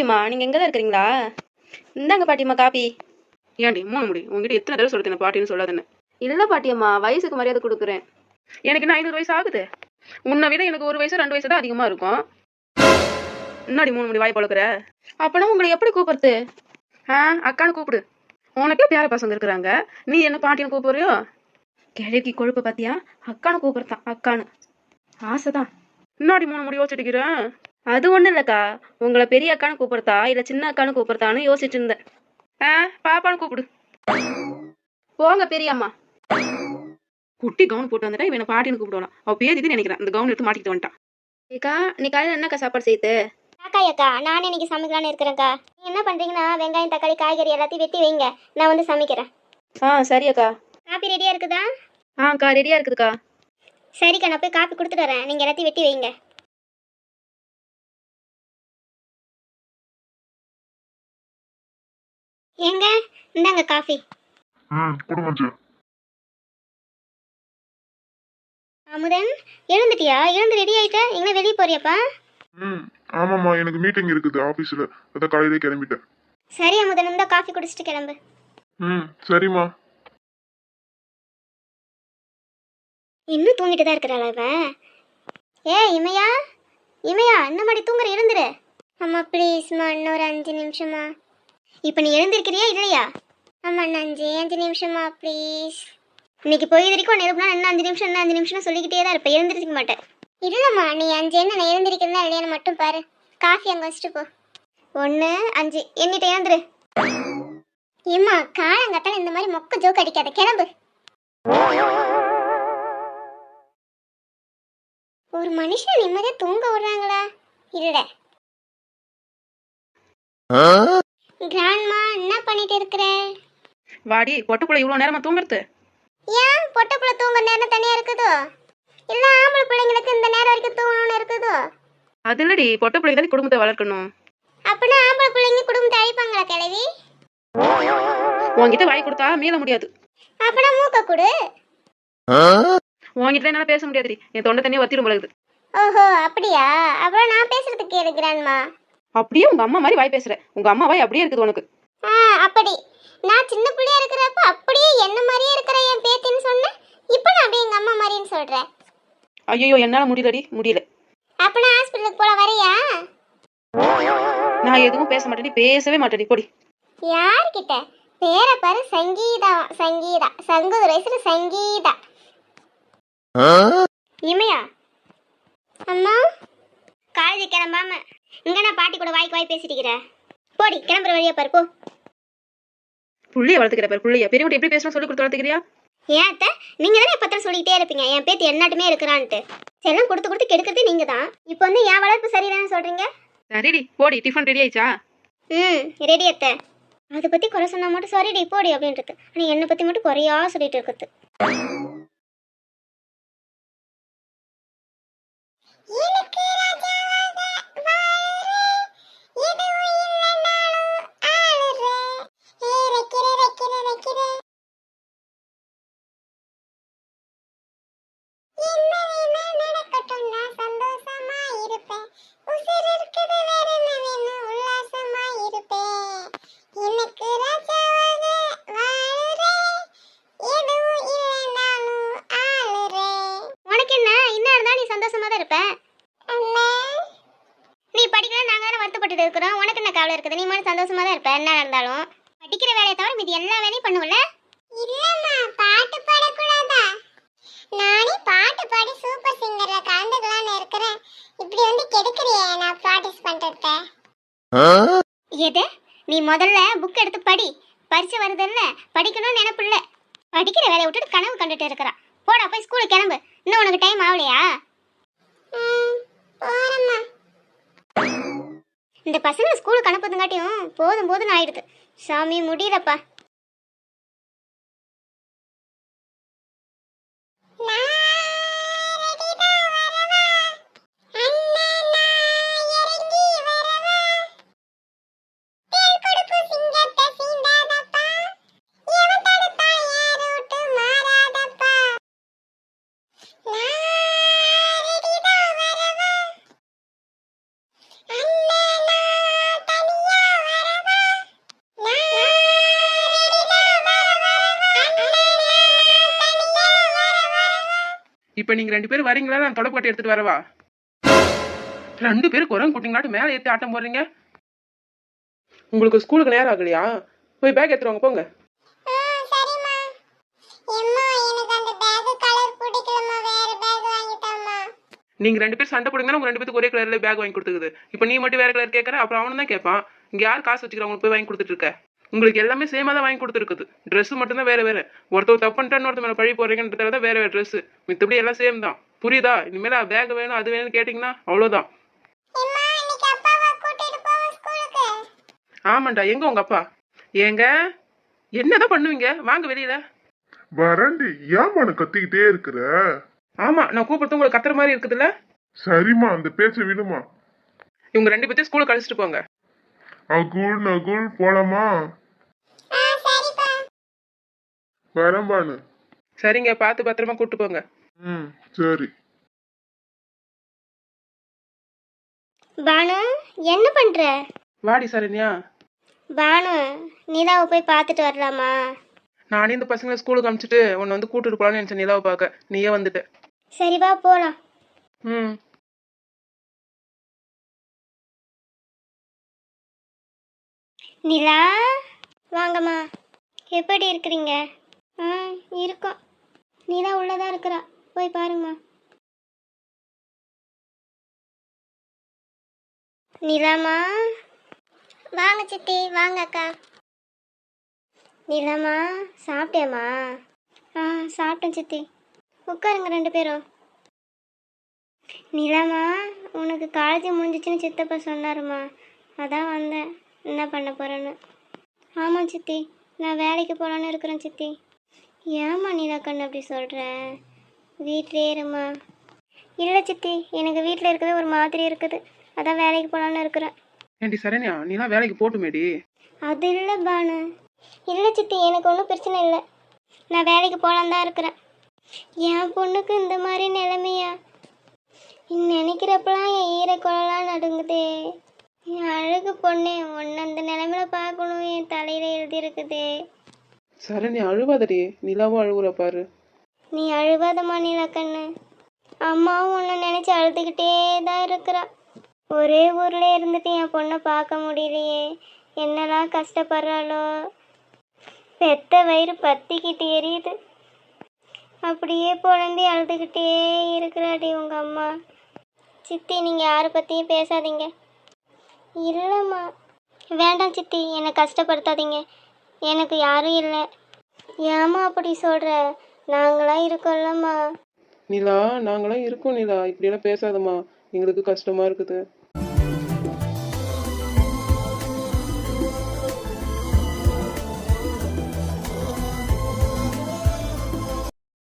பாட்டியம்மா, நீங்க எங்க தான் இருக்கிறீங்களா? இந்தாங்க பாட்டியம்மா காப்பி. ஏன்டி மூணு முடி உங்ககிட்ட எத்தனை தடவை சொல்லுறேன் பாட்டின்னு சொல்லாதுன்னு. இல்ல பாட்டியம்மா, வயசுக்கு மரியாதை கொடுக்குறேன். எனக்கு என்ன 500 வயசு ஆகுது. உன்னை விட எனக்கு 1 வயசு 2 வயசு தான் அதிகமா இருக்கும். முன்னாடி 3 முடி வாய் பழக்கிற. அப்பனா உங்களை எப்படி கூப்பிடுறது? அக்கான்னு கூப்பிடு. உனக்கே பேர பசங்க இருக்கிறாங்க, நீ என்ன பாட்டின்னு கூப்பிடுறியோ? கிழக்கி கொழுப்பு பாத்தியா? அக்கானு கூப்பிடுறான். அக்கானு ஆசைதான். முன்னாடி 3 முடி யோசிச்சுட்டுக்கிறேன். அது ஒண்ணும் இல்லக்கா, உங்களை பெரிய அக்கானு கூப்பிடுறதா இல்ல சின்ன அக்கானு கூப்பிடுறதான்னு யோசிச்சுட்டு இருந்தேன். பாப்பான்னு கூப்பிடு. போங்க பெரியம்மா. குட்டி கவுன் போட்டு வந்துட்டா இவனை பாட்டின்னு கூப்பிடுவான். அவ பேர் இது நினைக்கிறேன். இந்த கவுன் எடுத்து மாட்டிக்கிட்டு வந்துட்டான். ஏக்கா, நீ காலையில் என்னக்கா சாப்பாடு செய்யுது? அக்கா நான் இன்னைக்கு சமைக்கலான்னு இருக்கிறேன்க்கா. நீ என்ன பண்றீங்கன்னா வெங்காயம் தக்காளி காய்கறி எல்லாத்தையும் வெட்டி வைங்க, நான் வந்து சமைக்கிறேன். சரி அக்கா. காப்பி ரெடியா இருக்குதா? அக்கா ரெடியா இருக்குதுக்கா. சரிக்கா, நான் போய் காப்பி கொடுத்துட்டு வரேன், நீங்க எல்லாத்தையும் வெட்டி வைங்க. ஏங்க இந்தாங்க காஃபி. அமுதன் எழுந்துட்டியா? எழுந்து ரெடி ஆயிட்ட? எங்க வெளியே போறியாப்பா? ஆமாம்மா, எனக்கு மீட்டிங் இருக்குது ஆபீஸ்ல, அதான் காலையிலே கிளம்பிட்டேன். சரி அமுதன், இந்த காஃபி குடிச்சிட்டு கிளம்பு. சரிம்மா. இன்னும் தூங்கிட்டு தான் இருக்கிறாள் அவன். இமையா இமையா, என்ன மாதிரி தூங்குற? எழுந்துரு. அம்மா ப்ளீஸ்மா, இன்னொரு 5 நிமிஷமா. இப்போ நீ எழுந்திருக்கிறியா இல்லையா? அம்மா 5 நிமிஷமா ப்ளீஸ். இன்னைக்கு பொய் வரைக்கும் நெருப்புனா இன்னும் 5 நிமிஷம் இன்னும் 5 நிமிஷம் சொல்லிக்கிட்டே தான் இருப்பேன், எழுந்திருக்க மாட்டேன். இல்லைம்மா, நீ 5 என்ன நான் எழுந்திருக்கிறதா இல்லையான்னு மட்டும் பாரு. காஃபி அங்கே வச்சுட்டு போ. 1 5 எண்ணிட்டு எழுந்துரு. ஏம்மா காலங்கட்டால் இந்த மாதிரி மொக்க ஜோக் அடிக்காத, கிளம்பு. ஒரு மனுஷன் நிம்மதியா தூங்க விடுறாங்களா? இல்ல. கிராண்ட்மா என்ன பண்ணிட்டு இருக்கிற? வாடி, பொட்டுக்குள்ள இவ்வளவு நேரமா தூங்குறது? ஏன் பொட்டுக்குள்ள தூங்க நேரம் தனியா இருக்குதோ? இல்ல ஆம்பளை பிள்ளைங்களுக்கு இந்த நேரம் வரைக்கும் தூங்கணும்னு இருக்குதோ? அது இல்லடி, பொட்ட பிள்ளை தானே குடும்பத்தை வளர்க்கணும். அப்படின்னா ஆம்பளை பிள்ளைங்க குடும்பத்தை அழிப்பாங்களா கிழவி? உன்கிட்ட வாய் கொடுத்தா மீள முடியாது. அப்படின்னா மூக்க கொடு. உன்கிட்ட என்னால பேச முடியாதுடி, என் தொண்டை தண்ணியே வத்திரும் பழகுது. ஓஹோ அப்படியா? அப்புறம் நான் பேசுறது கேளு கிராண்ட்மா. அப்படியே உங்க அம்மா மாதிரி வாய் பேசுற. உங்க அம்மா வாய் அப்படியே இருக்குது உனக்கு. அப்படி நான் சின்ன பிள்ளையா இருக்கிறப்ப அப்படியே என்ன மாதிரியே இருக்கிற என் பேத்தின்னு சொன்னேன். இப்போ நான் அப்படியே எங்க அம்மா மாதிரின்னு சொல்றேன். ஐயோ என்னால முடியலடி, முடியல. அப்ப நான் ஹாஸ்பிட்டலுக்கு போல வரையா? நான் எதுவும் பேச மாட்டேடி, பேசவே மாட்டேடி, போடி. யார்கிட்ட? பேரை பாரு, சங்கீதா. சங்கீதா, சங்கூத வயசுல சங்கீதா. இமையா அம்மா, காலேஜ் கிளம்பாம இங்க நான் பாட்டி கூட வாய்க்கு வாய் பேசிட்டு இருக்கிறேன். போடி, கிளம்புற வழியா பாரு, போ. புள்ளைய வளர்த்துக்கிற பாரு, புள்ளைய பெரியவங்க எப்படி பேசணும் சொல்லி கொடுத்து வளர்த்துக்கிறியா? ஏன் அத்தை, நீங்க தானே எப்பத்தான் சொல்லிக்கிட்டே இருப்பீங்க என் பேத்தி என்னாட்டுமே இருக்கிறான்ட்டு. செல்லம் கொடுத்து கொடுத்து கெடுக்கிறதே நீங்க தான். இப்போ வந்து என் வளர்ப்பு சரிதானே சொல்றீங்க? சரிடி, போடி. டிஃபன் ரெடி ஆயிடுச்சா? ரெடி அத்தை. அதை பத்தி குறை சொன்னா மட்டும் சாரிடி போடி அப்படின்றது, ஆனா என்னை பத்தி மட்டும் குறையா சொல்லிட்டு இருக்குது. இருக்கிறோம், உனக்கு என்ன கவலை இருக்குது? நீ மட்டும் சந்தோஷமா தான் இருப்ப என்ன நடந்தாலும். படிக்கிற வேலையை தவிர மீதி எல்லா வேலையும் பண்ணுவல. இல்லம்மா, பாட்டு பாடக்கூடாதா? நானே பாட்டு பாடி சூப்பர் சிங்கர்ல கலந்துக்கலாம்னு இருக்கிறேன். இப்படி வந்து கெடுக்கறியே நான் பிராக்டிஸ் பண்றத. எது? நீ முதல்ல புக் எடுத்து படி. பரிசு வருதுல்ல, படிக்கணும்னு நினைப்பு இல்ல. படிக்கிற வேலையை விட்டுட்டு கனவு கண்டுட்டு இருக்கிறா. போடா போய் ஸ்கூலுக்கு கிளம்பு. இன்னும் உனக்கு டைம் ஆகலையா? போறேம்மா. இந்த பசங்களை ஸ்கூலுக்கு அனுப்புறதுங்காட்டியும் போதும் போதும்னு ஆயிடுது. சாமி முடியலப்பா. இப்ப நீங்க 2 பேரும் வரீங்களா, நான் தொடப்பு கட்டி எடுத்துட்டு வரவா? 2 பேரும் குரங்கு குட்டிங்களாட்டு மேலே ஏற்றி ஆட்டம் போடுறீங்க. உங்களுக்கு ஸ்கூலுக்கு நேரம் ஆகலையா? போய் பேக் எடுத்துட்டு வாங்க போங்க. சரிம்மா. எம்மா எனக்கு அந்த பேக் கலர் பிடிக்கலம்மா, வேற பேக் வாங்கி தாம்மா. நீங்க 2 பேரும் சண்டை போடுங்கன்னா உங்க 2 பேருக்கு ஒரே கலர்ல பேக் வாங்கி கொடுத்துக்குது. இப்போ நீ மட்டும் வேற கலர் கேட்கற, அப்புறம் அவனும் தான் கேட்பான். இங்க யார் காசு வச்சுக்கிறவங்களுக்கு போய் வாங்கி கொடுத்துட்டு இருக்க? உங்களுக்கு எல்லாமே சேமா தான் வாங்கி கொடுத்துருக்குது. ட்ரெஸ் மட்டும் தான் வேற வேற. ஒருத்தர் தப்பு பண்ணிட்டான்னு ஒருத்தர் மேல பழி போடுறீங்கன்றதால தான் வேற வேற ட்ரெஸ். மித்தபடி எல்லாம் சேம் தான். புரியுதா? இனிமேல பேக் வேணும் அது வேணும்னு கேட்டீங்கன்னா அவ்வளவுதான். எம்மா இன்னைக்கு அப்பாவை கூட்டிட்டு போவோம் ஸ்கூலுக்கு. ஆமாண்டா. எங்க உங்க அப்பா? ஏங்க என்னதான் பண்ணுவீங்க? வாங்க வெளியில. வரண்டி, ஏம்மா கத்திக்கிட்டே இருக்கிற? ஆமா, நான் கூப்பிடுறது உங்களுக்கு கத்துற மாதிரி இருக்குதுல்ல? சரிம்மா, அந்த பேச்ச விடுமா. இவங்க 2 பேத்தையும் ஸ்கூலுக்கு அழைச்சிட்டு போங்க. அகுல் நகுல் போலாமா? சரிப்பா. வரம்பானு. சரிங்க, பார்த்து பத்திரமா கூப்பிட்டு போங்க. சரி. பானு என்ன பண்ற? வாடி சரண்யா. பானு நிலாவை போய் பார்த்துட்டு வரலாமா? நானே இந்த பசங்களை ஸ்கூலுக்கு அனுப்பிச்சிட்டு உன்னை வந்து கூட்டிட்டு போலான்னு நினைச்சேன் நிலாவை பார்க்க. நீயே வந்துட்ட. சரி வா போலாம். ம். நிலா வாங்கம்மா. எப்படி இருக்கிறீங்க? இருக்கோம். நிலா உள்ளதான் இருக்கிறா, போய் பாருங்கம்மா. நிலாமா வாங்க சித்தி. வாங்க அக்கா. நிலாமா சாப்பிட்டியாம்மா? சாப்பிட்டேன் சித்தி. உட்காருங்க 2 பேரும். நிலாமா உனக்கு காலேஜ் முடிஞ்சிச்சுன்னு சித்தப்பா சொன்னாருமா, அதான் வந்தேன். என்ன பண்ண போகிறேன்னு. ஆமாம் சித்தி, நான் வேலைக்கு போகலான்னு இருக்கிறேன் சித்தி. ஏம்மா நிலாக்கண்ணு அப்படி சொல்கிறேன்? வீட்டிலே இருமா. இல்லை சித்தி, எனக்கு வீட்டில் இருக்கிறது ஒரு மாதிரி இருக்குது, அதான் வேலைக்கு போகலான்னு இருக்கிறேன். ஏண்டி சரண்யா, நீலாம் வேலைக்கு போட்டுமேடி. அது இல்லை பானு. இல்லை சித்தி, எனக்கு ஒன்றும் பிரச்சனை இல்லை, நான் வேலைக்கு போகலான்னு தான் இருக்கிறேன். என் பொண்ணுக்கு இந்த மாதிரி நிலைமையா? நினைக்கிறப்பெல்லாம் என் ஈரக்குழலாம் நடுங்குதே. என் அழகு பொண்ணே, உன்னை அந்த நிலைமையில பார்க்கணும் என் தலையில எழுதி இருக்குதே. சரண்யா அழுவாதடி, நிலாவும் அழுகுற பாரு. நீ அழுவாதம்மா நிலாக்கண்ணு. அம்மாவும் உன்னை நினைச்சு அழுதுகிட்டே தான் இருக்கிறா. ஒரே ஊர்ல இருந்துட்டு என் பொண்ணை பார்க்க முடியலையே, என்னெல்லாம் கஷ்டப்படுறாளோ. பெத்த வயிறு பத்திக்கிட்டு எரியுது. அப்படியே புலம்பி அழுதுகிட்டே இருக்கிறாடி உங்க அம்மா. சித்தி நீங்க யாரை பத்தியும் பேசாதீங்க. இல்லைம்மா. வேண்டாம் சித்தி, என்னை கஷ்டப்படுத்தாதீங்க, எனக்கு யாரும் இல்லை. ஏம்மா அப்படி சொல்கிற? நாங்களாம் இருக்கோம்லம்மா. நிலா, நாங்களாம் இருக்கோம் நிலா, இப்படியெல்லாம் பேசாதம்மா, எங்களுக்கு கஷ்டமா இருக்குது.